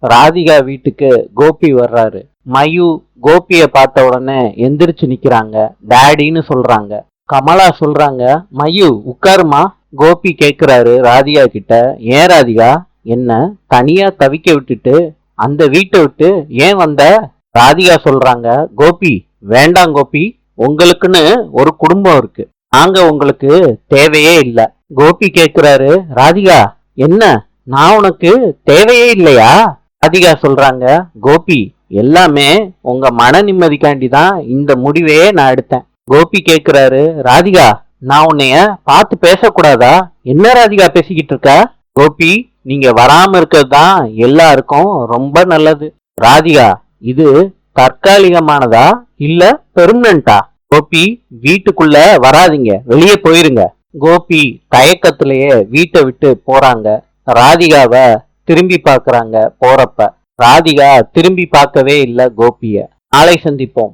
ராதிகா வீட்டுக்கு கோபி வர்றாரு. மயு கோபிய பார்த்த உடனே எந்திரிச்சு நிக்கிறாங்க. டாடின்னு சொல்றாங்க. கமலா சொல்றாங்க, மயு உட்காருமா. கோபி கேக்குறாரு ராதிகா கிட்ட, ஏன் ராதிகா என்ன தனியா தவிக்க விட்டுட்டு அந்த வீட்டை விட்டு ஏன் வந்த? ராதிகா சொல்றாங்க, கோபி வேண்டாம் கோபி, உங்களுக்குன்னு ஒரு குடும்பம் இருக்கு, நாங்க உங்களுக்கு தேவையே இல்ல. கோபி கேக்குறாரு, ராதிகா என்ன நான் உனக்கு தேவையே இல்லையா? ராதிகா சொல்றாங்க, கோபி எல்லாமே உங்க மன நிம்மதிக்காண்டி தான் இந்த முடிவையே நான் எடுத்தேன். கோபி கேக்குறாரு, ராதிகா நான் உன்னைய பார்த்து பேசக்கூடாதா? என்ன ராதிகா பேசிக்கிட்டு இருக்க? கோபி நீங்க வராம இருக்கிறது தான் எல்லாருக்கும் ரொம்ப நல்லது. ராதிகா இது தற்காலிகமானதா இல்ல பெர்மனண்டா? கோபி வீட்டுக்குள்ள வராதீங்க, வெளியே போயிருங்க. கோபி தயக்கத்திலேயே வீட்டை விட்டு போறாங்க. ராதிகாவ திரும்பி பாக்குறாங்க போறப்ப. ராதிகா திரும்பி பார்க்கவே இல்ல கோபிய. நாளை சந்திப்போம்.